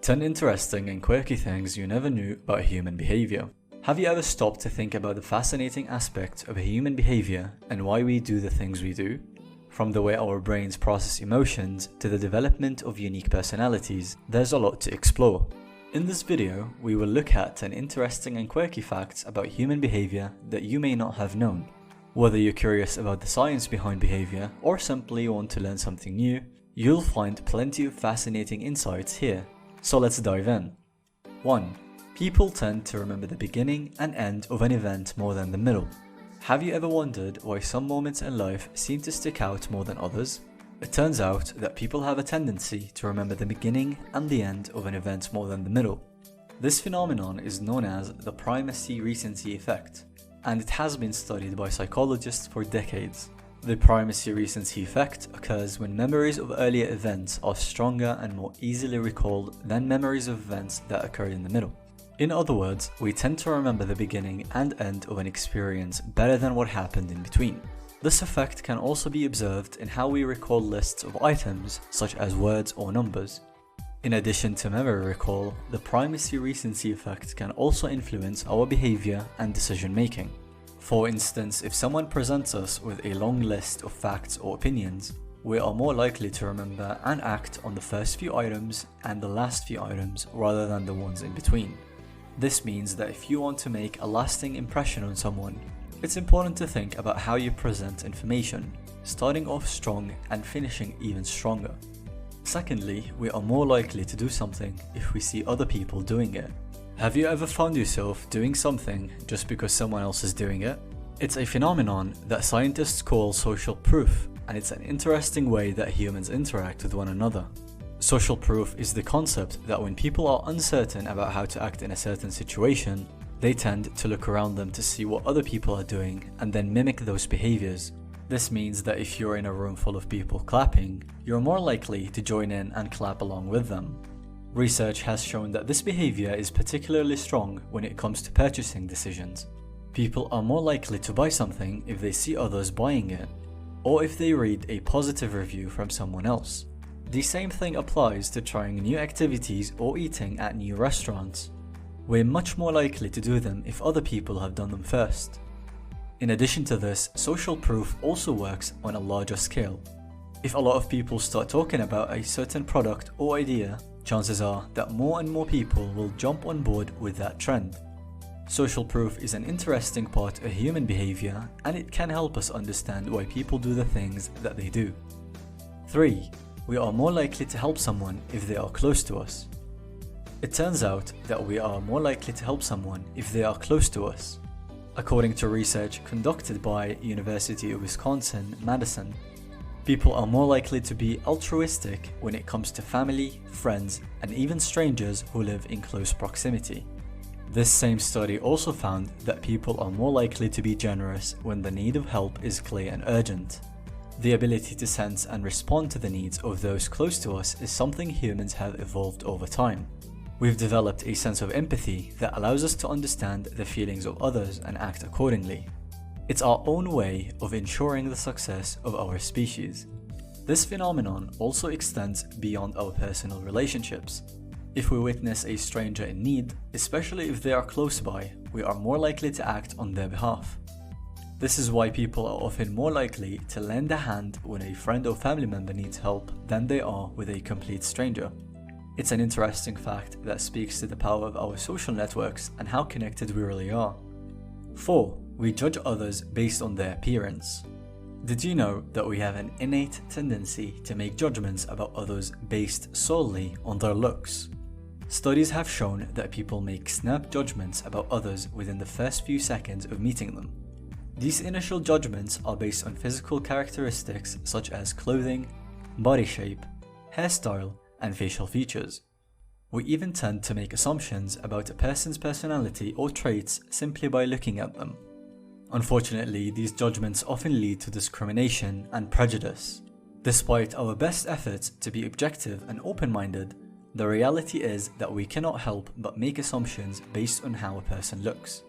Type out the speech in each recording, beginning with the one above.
10 interesting and quirky things you never knew about human behavior. Have you ever stopped to think about the fascinating aspects of human behavior and why we do the things we do? From the way our brains process emotions to the development of unique personalities, there's a lot to explore. In this video, we will look at 10 interesting and quirky facts about human behavior that you may not have known. Whether you're curious about the science behind behavior or simply want to learn something new, you'll find plenty of fascinating insights here. So let's dive in. 1. People tend to remember the beginning and end of an event more than the middle. Have you ever wondered why some moments in life seem to stick out more than others? It turns out that people have a tendency to remember the beginning and the end of an event more than the middle. This phenomenon is known as the primacy-recency effect, and it has been studied by psychologists for decades. The primacy-recency effect occurs when memories of earlier events are stronger and more easily recalled than memories of events that occurred in the middle. In other words, we tend to remember the beginning and end of an experience better than what happened in between. This effect can also be observed in how we recall lists of items, such as words or numbers. In addition to memory recall, the primacy-recency effect can also influence our behavior and decision making. For instance, if someone presents us with a long list of facts or opinions, we are more likely to remember and act on the first few items and the last few items rather than the ones in between. This means that if you want to make a lasting impression on someone, it's important to think about how you present information, starting off strong and finishing even stronger. Secondly, we are more likely to do something if we see other people doing it. Have you ever found yourself doing something just because someone else is doing it? It's a phenomenon that scientists call social proof, and it's an interesting way that humans interact with one another. Social proof is the concept that when people are uncertain about how to act in a certain situation, they tend to look around them to see what other people are doing and then mimic those behaviors. This means that if you're in a room full of people clapping, you're more likely to join in and clap along with them. Research has shown that this behavior is particularly strong when it comes to purchasing decisions. People are more likely to buy something if they see others buying it, or if they read a positive review from someone else. The same thing applies to trying new activities or eating at new restaurants. We're much more likely to do them if other people have done them first. In addition to this, social proof also works on a larger scale. If a lot of people start talking about a certain product or idea, chances are that more and more people will jump on board with that trend. Social proof is an interesting part of human behavior, and it can help us understand why people do the things that they do. 3. We are more likely to help someone if they are close to us. It turns out that we are more likely to help someone if they are close to us. According to research conducted by University of Wisconsin-Madison, people are more likely to be altruistic when it comes to family, friends, and even strangers who live in close proximity. This same study also found that people are more likely to be generous when the need of help is clear and urgent. The ability to sense and respond to the needs of those close to us is something humans have evolved over time. We've developed a sense of empathy that allows us to understand the feelings of others and act accordingly. It's our own way of ensuring the success of our species. This phenomenon also extends beyond our personal relationships. If we witness a stranger in need, especially if they are close by, we are more likely to act on their behalf. This is why people are often more likely to lend a hand when a friend or family member needs help than they are with a complete stranger. It's an interesting fact that speaks to the power of our social networks and how connected we really are. 4. We judge others based on their appearance. Did you know that we have an innate tendency to make judgments about others based solely on their looks? Studies have shown that people make snap judgments about others within the first few seconds of meeting them. These initial judgments are based on physical characteristics such as clothing, body shape, hairstyle, and facial features. We even tend to make assumptions about a person's personality or traits simply by looking at them. Unfortunately, these judgments often lead to discrimination and prejudice. Despite our best efforts to be objective and open-minded, the reality is that we cannot help but make assumptions based on how a person looks.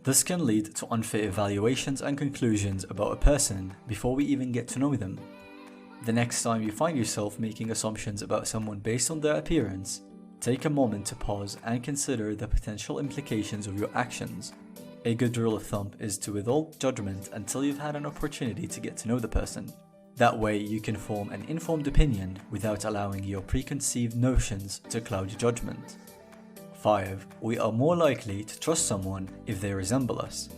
This can lead to unfair evaluations and conclusions about a person before we even get to know them. The next time you find yourself making assumptions about someone based on their appearance, Take a moment to pause and consider the potential implications of your actions. A good rule of thumb is to withhold judgment until you've had an opportunity to get to know the person. That way you can form an informed opinion without allowing your preconceived notions to cloud your judgment. 5. We are more likely to trust someone if they resemble us.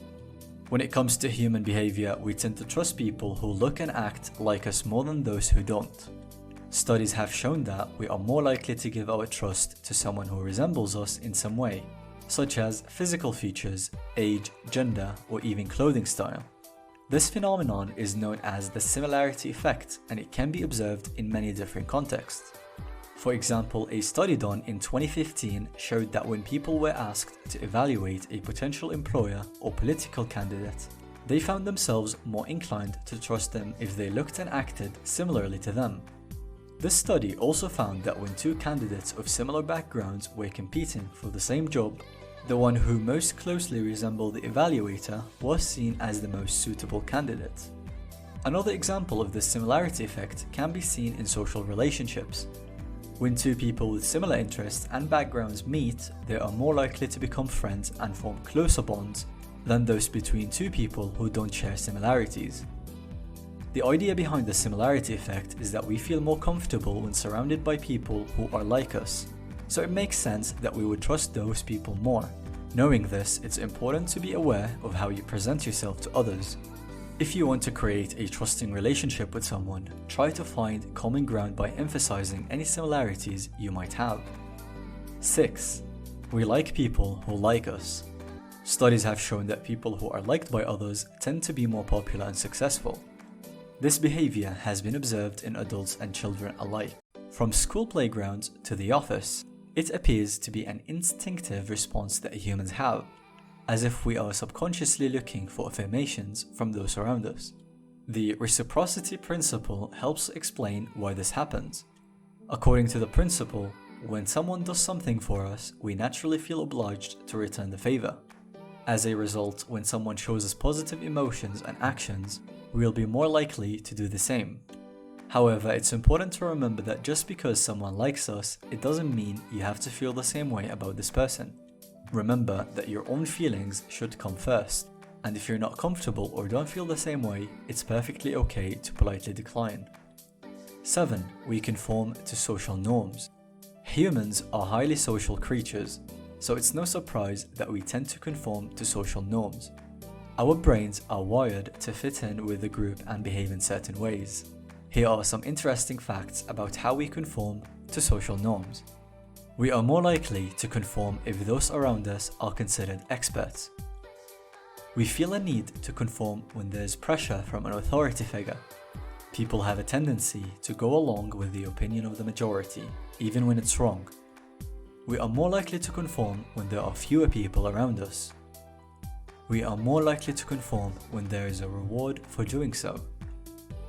When it comes to human behavior, we tend to trust people who look and act like us more than those who don't. Studies have shown that we are more likely to give our trust to someone who resembles us in some way, such as physical features, age, gender, or even clothing style. This phenomenon is known as the similarity effect, and it can be observed in many different contexts. For example, a study done in 2015 showed that when people were asked to evaluate a potential employer or political candidate, they found themselves more inclined to trust them if they looked and acted similarly to them. This study also found that when two candidates of similar backgrounds were competing for the same job, the one who most closely resembled the evaluator was seen as the most suitable candidate. Another example of this similarity effect can be seen in social relationships. When two people with similar interests and backgrounds meet, they are more likely to become friends and form closer bonds than those between two people who don't share similarities. The idea behind the similarity effect is that we feel more comfortable when surrounded by people who are like us, so it makes sense that we would trust those people more. Knowing this, it's important to be aware of how you present yourself to others. If you want to create a trusting relationship with someone, try to find common ground by emphasizing any similarities you might have. 6. We like people who like us. Studies have shown that people who are liked by others tend to be more popular and successful. This behavior has been observed in adults and children alike. From school playgrounds to the office, it appears to be an instinctive response that humans have, as if we are subconsciously looking for affirmations from those around us. The reciprocity principle helps explain why this happens. According to the principle, when someone does something for us, we naturally feel obliged to return the favor. As a result, when someone shows us positive emotions and actions, we will be more likely to do the same. However, it's important to remember that just because someone likes us, it doesn't mean you have to feel the same way about this person. Remember that your own feelings should come first, and if you're not comfortable or don't feel the same way, it's perfectly okay to politely decline. 7. We conform to social norms. Humans are highly social creatures, so it's no surprise that we tend to conform to social norms. Our brains are wired to fit in with the group and behave in certain ways. Here are some interesting facts about how we conform to social norms. We are more likely to conform if those around us are considered experts. We feel a need to conform when there is pressure from an authority figure. People have a tendency to go along with the opinion of the majority, even when it's wrong. We are more likely to conform when there are fewer people around us. We are more likely to conform when there is a reward for doing so.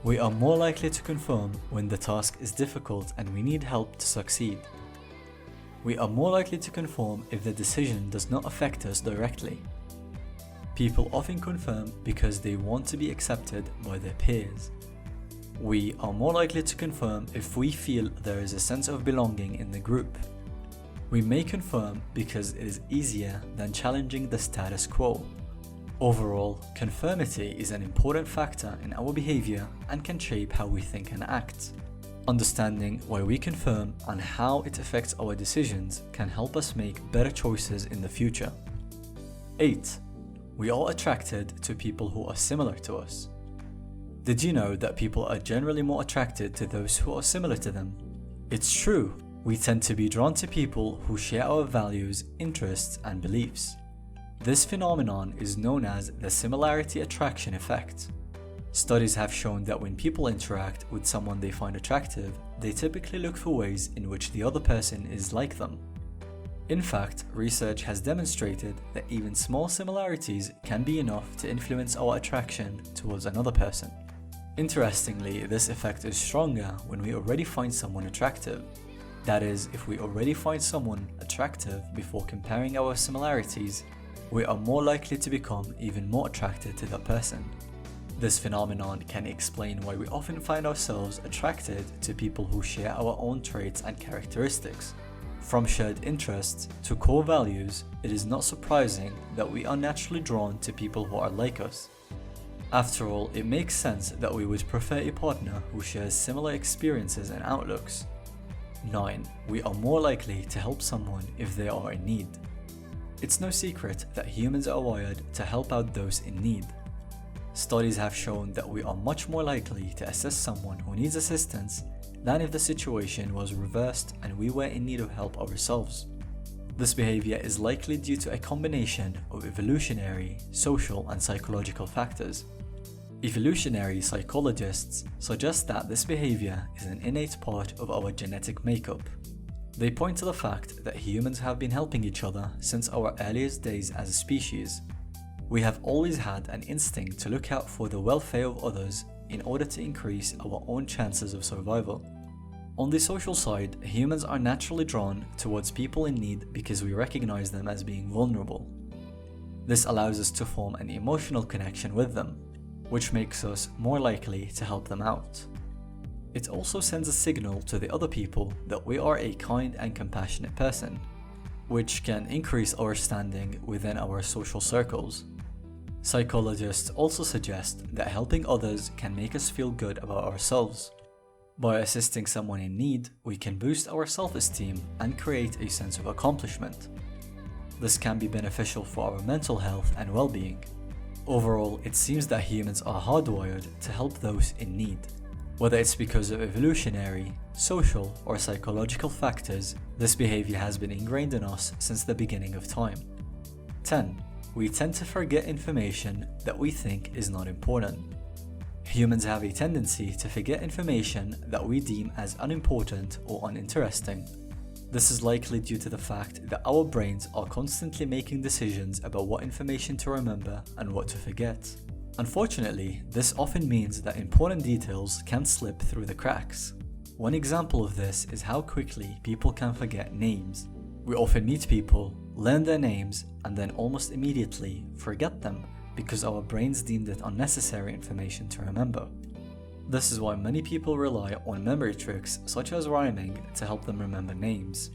We are more likely to conform when the task is difficult and we need help to succeed. We are more likely to conform if the decision does not affect us directly. People often conform because they want to be accepted by their peers. We are more likely to conform if we feel there is a sense of belonging in the group. We may conform because it is easier than challenging the status quo. Overall, conformity is an important factor in our behavior and can shape how we think and act. Understanding why we conform and how it affects our decisions can help us make better choices in the future. 8. We are attracted to people who are similar to us. Did you know that people are generally more attracted to those who are similar to them? It's true, we tend to be drawn to people who share our values, interests, and beliefs. This phenomenon is known as the similarity attraction effect. Studies have shown that when people interact with someone they find attractive, they typically look for ways in which the other person is like them. In fact, research has demonstrated that even small similarities can be enough to influence our attraction towards another person. Interestingly, this effect is stronger when we already find someone attractive. That is, if we already find someone attractive before comparing our similarities, we are more likely to become even more attracted to that person. This phenomenon can explain why we often find ourselves attracted to people who share our own traits and characteristics. From shared interests to core values, it is not surprising that we are naturally drawn to people who are like us. After all, it makes sense that we would prefer a partner who shares similar experiences and outlooks. 9. We are more likely to help someone if they are in need. It's no secret that humans are wired to help out those in need. Studies have shown that we are much more likely to assist someone who needs assistance than if the situation was reversed and we were in need of help ourselves. This behavior is likely due to a combination of evolutionary, social, and psychological factors. Evolutionary psychologists suggest that this behavior is an innate part of our genetic makeup. They point to the fact that humans have been helping each other since our earliest days as a species. We have always had an instinct to look out for the welfare of others in order to increase our own chances of survival. On the social side, humans are naturally drawn towards people in need because we recognize them as being vulnerable. This allows us to form an emotional connection with them, which makes us more likely to help them out. It also sends a signal to the other people that we are a kind and compassionate person, which can increase our standing within our social circles. Psychologists also suggest that helping others can make us feel good about ourselves. By assisting someone in need, we can boost our self-esteem and create a sense of accomplishment. This can be beneficial for our mental health and well-being. Overall, it seems that humans are hardwired to help those in need. Whether it's because of evolutionary, social, or psychological factors, this behavior has been ingrained in us since the beginning of time. 10. We tend to forget information that we think is not important. Humans have a tendency to forget information that we deem as unimportant or uninteresting. This is likely due to the fact that our brains are constantly making decisions about what information to remember and what to forget. Unfortunately, this often means that important details can slip through the cracks. One example of this is how quickly people can forget names. We often meet people, learn their names, and then almost immediately forget them because our brains deemed it unnecessary information to remember. This is why many people rely on memory tricks such as rhyming to help them remember names.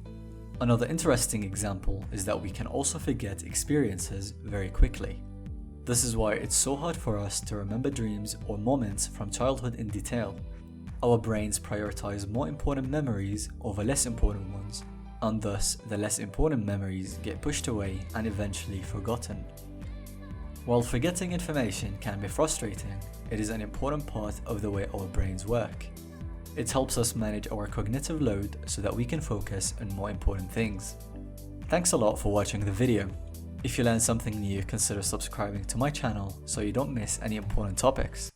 Another interesting example is that we can also forget experiences very quickly. This is why it's so hard for us to remember dreams or moments from childhood in detail. Our brains prioritize more important memories over less important ones, and thus the less important memories get pushed away and eventually forgotten. While forgetting information can be frustrating, it is an important part of the way our brains work. It helps us manage our cognitive load so that we can focus on more important things. Thanks a lot for watching the video. If you learned something new, consider subscribing to my channel so you don't miss any important topics.